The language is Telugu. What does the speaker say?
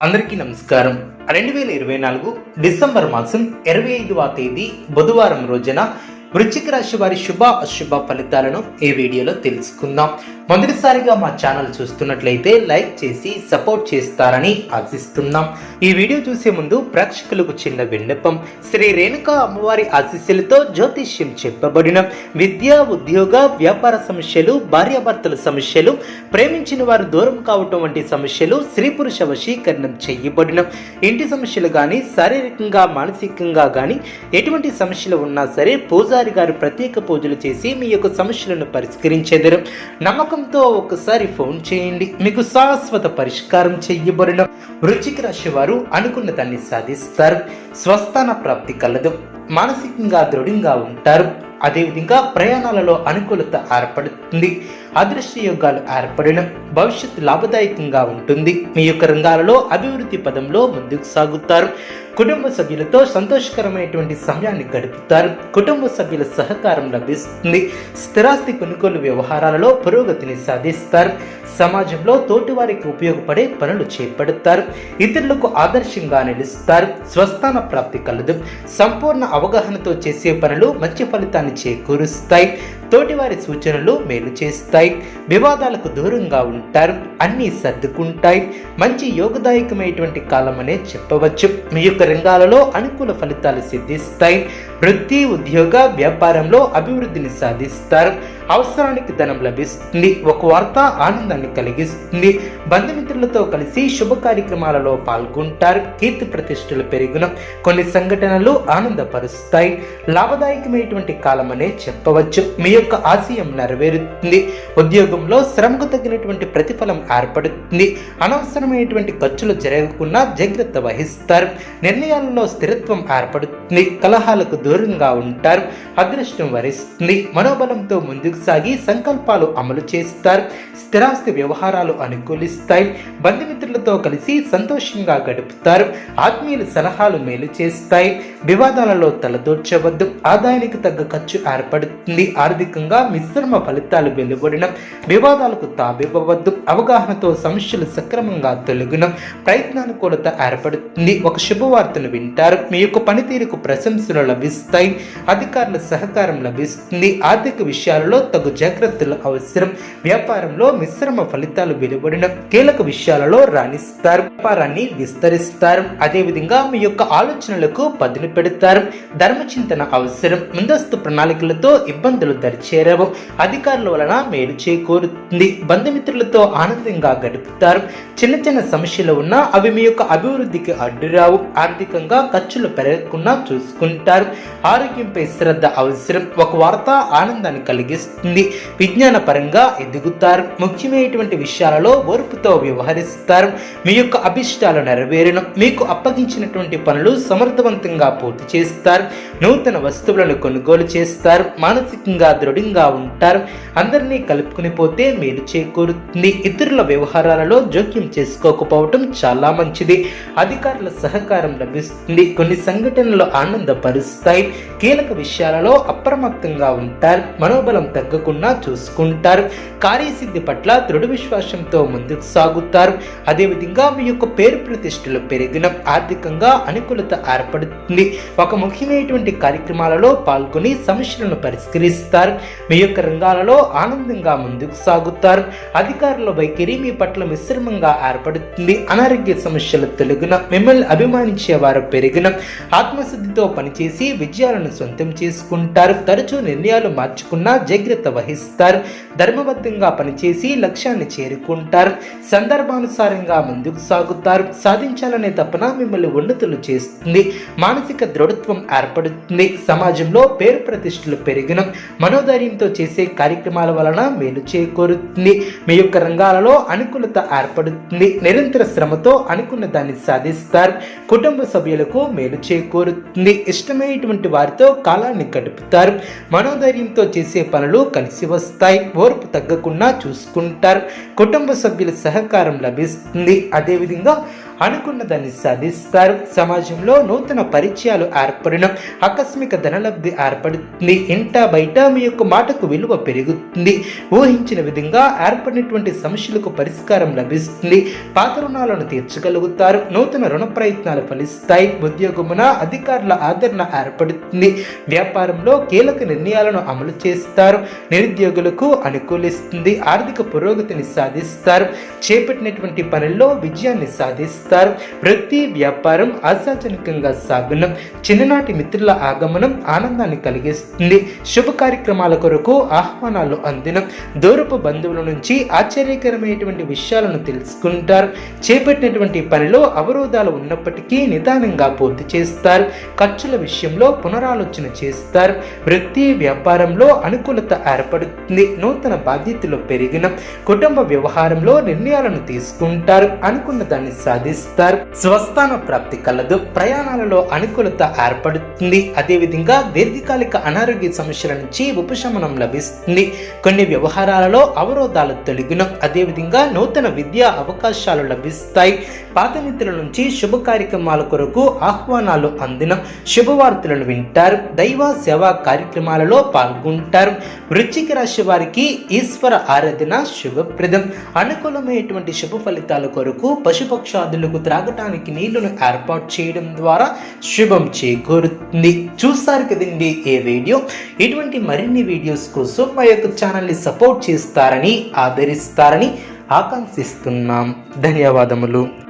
అందరికీ నమస్కారం. 2024 డిసెంబర్ మాసం 25వ తేదీ బుధవారం రోజున వృశ్చిక రాశి వారి శుభ అశుభ ఫలితాలను ఈ వీడియోలో తెలుసుకుందాం. మొదటిసారిగా మా ఛానల్ చూస్తున్నట్లయితే లైక్ చేసి సపోర్ట్ చేస్తారని ఆశిస్తున్నాం. ఈ వీడియో చూసే ముందు ప్రేక్షకులకు చిన్న విన్నపం. శ్రీ రేణుకా అమ్మవారి ఆశీస్సులతో జ్యోతిష్యం చెప్పబడిన విద్య, ఉద్యోగ, వ్యాపార సమస్యలు, భార్యాభర్తల సమస్యలు, ప్రేమించిన వారు దూరం కావటం వంటి సమస్యలు, స్త్రీ పురుష వశీకరణం చేయబడిన ఇంటి సమస్యలు కానీ, శారీరకంగా మానసికంగా కానీ ఎటువంటి సమస్యలు ఉన్నా సరే పూజారి గారు ప్రత్యేక పూజలు చేసి మీ యొక్క సమస్యలను పరిష్కరించేదరు. నమ్మకంతో ఒకసారి ఫోన్ చేయండి, మీకు శాశ్వత పరిష్కారం చేయబడిన వృశ్చిక రాశి వారు అనుకున్న దాన్ని సాధిస్తారు. స్వస్థాన ప్రాప్తి కలదు, మానసికంగా దృఢంగా ఉంటారు. అదేవిధంగా ప్రయాణాలలో అనుకూలత ఏర్పడుతుంది. అదృష్ట యోగాలు ఏర్పడిన భవిష్యత్తు లాభదాయకంగా ఉంటుంది. మీ యొక్క రంగాలలో అభివృద్ధి పదంలో ముందుకు సాగుతారు. కుటుంబ సభ్యులతో సంతోషకరమైనటువంటి సమయాన్ని గడుపుతారు. కుటుంబ సభ్యుల సహకారం లభిస్తుంది. స్థిరాస్తి కొనుగోలు వ్యవహారాలలో పురోగతిని సాధిస్తారు. సమాజంలో తోటివారికి ఉపయోగపడే పనులు చేపడతారు. ఇతరులకు ఆదర్శంగా నిలుస్తారు. స్వస్థాన ప్రాప్తి కలదు. సంపూర్ణ అవగాహనతో చేసే పనులు మంచి ఫలితాన్ని చేకూరుస్తాయి. తోటివారి సూచనలు మేలు చేస్తాయి. వివాదాలకు దూరంగా ఉంటారు. అన్నీ సర్దుకుంటాయి. మంచి యోగదాయకమైనటువంటి కాలం అనే చెప్పవచ్చు. మీ యొక్క రంగాలలో అనుకూల ఫలితాలు సిద్ధిస్తాయి. వృత్తి, ఉద్యోగ, వ్యాపారంలో అభివృద్ధిని సాధిస్తారు. అవసరానికి ధనం లభిస్తుంది. ఒక వార్త ఆనందాన్ని కలిగిస్తుంది. బంధుమిత్రులతో కలిసి శుభ కార్యక్రమాలలో పాల్గొంటారు. కీర్తి ప్రతిష్టలు పెరిగిన కొన్ని సంఘటనలు ఆనందపరుస్తాయి. లాభదాయకమైనటువంటి కాలం అనే చెప్పవచ్చు. మీ యొక్క ఆశయం నెరవేరుతుంది. ఉద్యోగంలో శ్రమకు తగినటువంటి ప్రతిఫలం ఏర్పడుతుంది. అనవసరమైనటువంటి ఖర్చులు జరగకుండా జాగ్రత్త వహిస్తారు. నిర్ణయాలలో స్థిరత్వం ఏర్పడుతుంది. కలహాలకు దూరంగా ఉంటారు. అదృష్టం వరిస్తుంది. మనోబలంతో ముందుకు సాగి సంకల్పాలు అమలు చేస్తారు. స్థిరాస్తి వ్యవహారాలు అనుకూలిస్తాయి. బంధుమిత్రులతో కలిసి సంతోషంగా గడుపుతారు. ఆత్మీయుల సలహాలు మేలు చేస్తాయి. వివాదాలలో తలదూర్చవద్దు. ఆదాయానికి తగ్గ ఖర్చు ఏర్పడుతుంది. ఆర్థికంగా మిశ్రమ ఫలితాలు వెలువడిన వివాదాలకు తావివ్వవద్దు. అవగాహనతో సమస్యలు సక్రమంగా తొలగిన ప్రయత్నానుకూలత ఏర్పడుతుంది. ఒక శుభవార్తను వింటారు. మీ యొక్క పనితీరుకు ప్రశంసలు లభిస్తాయి. అధికారుల సహకారం లభిస్తుంది. ఆర్థిక విషయాలలో తగు జాగ్రత్తలు అవసరం. వ్యాపారంలో మిశ్రమ ఫలితాలు వెలువడిన కీలక విషయాలలో రాణిస్తారు. వ్యాపారాన్ని విస్తరిస్తారు. అదేవిధంగా మీ యొక్క ఆలోచనలకు పదును పెడతారు. ధర్మచింతన అవసరం. ముందస్తు ప్రణాళికలతో ఇబ్బందులు దరిచేరవు. అధికారుల వలన మేలు చేకూరుతుంది. బంధుమిత్రులతో ఆనందంగా గడుపుతారు. చిన్న చిన్న సమస్యలు ఉన్నా అవి మీ యొక్క అభివృద్ధికి అడ్డురావు. ఆర్థికంగా ఖర్చులు పెరగకుండా చూసుకుంటారు. ఆరోగ్యంపై శ్రద్ధ అవసరం. ఒక వార్త ఆనందాన్ని కలిగిస్తుంది. విజ్ఞాన పరంగా ఎదుగుతారు. ముఖ్యమైనటువంటి విషయాలలో ఓర్పుతో వ్యవహరిస్తారు. మీ యొక్క అభిష్టాలు నెరవేరును. మీకు అప్పగించినటువంటి పనులు సమర్థవంతంగా పూర్తి చేస్తారు. నూతన వస్తువులను కొనుగోలు చేస్తారు. మానసికంగా దృఢంగా ఉంటారు. అందరినీ కలుపుకుని పోతే మేలు చేకూరుతుంది. ఇతరుల వ్యవహారాలలో జోక్యం చేసుకోకపోవటం చాలా మంచిది. అధికారుల సహకారం లభిస్తుంది. కొన్ని సంఘటనలు ఆనందపరుస్తాయి. కీలక విషయాలలో అప్రమత్తంగా ఉంటారు. మనోబలం తగ్గకుండా చూసుకుంటారు. కార్యసిద్ధి పట్ల దృఢ విశ్వాసంతో ముందుకు సాగుతారు. అదేవిధంగా మీ యొక్క పేరు ప్రతిష్టలు పెరిగిన ఆర్థికంగా అనుకూలత ఏర్పడుతుంది. ఒక ముఖ్యమైనటువంటి కార్యక్రమాలలో పాల్గొని సమస్యలను పరిష్కరిస్తారు. మీ యొక్క రంగాలలో ఆనందంగా ముందుకు సాగుతారు. అధికారుల వైఖరి మీ పట్ల మిశ్రమంగా ఏర్పడుతుంది. అనారోగ్య సమస్యలు తొలగిన మిమ్మల్ని అభిమానించే వారు పెరిగిన ఆత్మశుద్ధితో పనిచేసి విజయాలను సొంతం చేసుకుంటారు. తరచూ నిర్ణయాలు మార్చుకున్నా జాగ్రత్త వహిస్తారు. ధర్మబద్ధంగా పనిచేసి లక్ష్యాన్ని చేరుకుంటారు. సందర్భానుసారంగా ముందుకు సాగుతారు. సాధించాలనే తపన మిమ్మల్ని ఉన్నతులు చేస్తుంది. మానసిక దృఢత్వం ఏర్పడుతుంది. సమాజంలో పేరు ప్రతిష్టలు పెరిగిన మనోధైర్యంతో చేసే కార్యక్రమాల వలన మేలు చేకూరుతుంది. మీ యొక్క రంగాలలో అనుకూలత ఏర్పడుతుంది. నిరంతర శ్రమతో అనుకున్న దాన్ని సాధిస్తారు. కుటుంబ సభ్యులకు మేలు చేకూరుతుంది. ఇష్టమైనటువంటి వారితో కాలాన్ని గడుపుతారు. మనోధైర్యంతో చేసే పనులు కలిసి వస్తాయి. ఓర్పు తగ్గకుండా చూసుకుంటారు. కుటుంబ సభ్యుల సహకారం లభిస్తుంది. అదేవిధంగా అనుకున్న దాన్ని సాధిస్తారు. సమాజంలో నూతన పరిచయాలు ఏర్పడడం, ఆకస్మిక ధనలబ్ధి ఏర్పడుతుంది. ఇంట బయట మీ యొక్క మాటకు విలువ పెరుగుతుంది. ఊహించిన విధంగా ఏర్పడినటువంటి సమస్యలకు పరిష్కారం లభిస్తుంది. పాత రుణాలను తీర్చగలుగుతారు. నూతన రుణ ప్రయత్నాలు ఫలిస్తాయి. ఉద్యోగమున అధికారుల ఆదరణ ఏర్పడుతుంది. వ్యాపారంలో కీలక నిర్ణయాలను అమలు చేస్తారు. నిరుద్యోగులకు అనుకూలిస్తుంది. ఆర్థిక పురోగతిని సాధిస్తారు. చేపట్టినటువంటి పనుల్లో విజయాన్ని సాధిస్తారు. వృత్తి వ్యాపారం ఆశాజనకంగా సాగునం. చిన్ననాటి మిత్రుల ఆగమనం ఆనందాన్ని కలిగిస్తుంది. శుభ కార్యక్రమాల కొరకు ఆహ్వానాలు అందినం. దూరపు బంధువుల నుంచి ఆశ్చర్యకరమైనటువంటి విషయాలను తెలుసుకుంటారు. చేపట్టినటువంటి పనిలో అవరోధాలు ఉన్నప్పటికీ నిదానంగా పూర్తి చేస్తారు. ఖర్చుల విషయంలో పునరాలోచన చేస్తారు. వృత్తి వ్యాపారంలో అనుకూలత ఏర్పడుతుంది. నూతన బాధ్యతలు పెరిగిన కుటుంబ వ్యవహారంలో నిర్ణయాలను తీసుకుంటారు. అనుకున్న దాన్ని సాధిస్తారు. స్వస్థాన ప్రాప్తి కలదు. ప్రయాణాలలో అనుకూలత ఏర్పడుతుంది. అదేవిధంగా దీర్ఘకాలిక అనారోగ్య సమస్యల నుంచి ఉపశమనం లభిస్తుంది. కొన్ని వ్యవహారాలలో అవరోధాలు తొలగిన. అదేవిధంగా నూతన విద్యా అవకాశాలు లభిస్తాయి. పాత మిత్రుల నుంచి శుభ కార్యక్రమాల కొరకు ఆహ్వానాలు అందిన. శుభవార్తలను వింటారు. దైవ సేవా కార్యక్రమాలలో పాల్గొంటారు. వృశ్చిక రాశి వారికి ఈశ్వర ఆరాధన శుభప్రదం. అనుకూలమైనటువంటి శుభ ఫలితాల కొరకు పశుపక్షాదులకు త్రాగటానికి నీళ్లను ఏర్పాటు చేయడం ద్వారా శుభం చేకూరుతుంది. చూస్తారు కదండి ఈ వీడియో. ఇటువంటి మరిన్ని వీడియోస్ కోసం మా యొక్క ఛానల్ని సపోర్ట్ చేస్తారని, ఆదరిస్తారని ఆకాంక్షిస్తున్నాం. ధన్యవాదములు.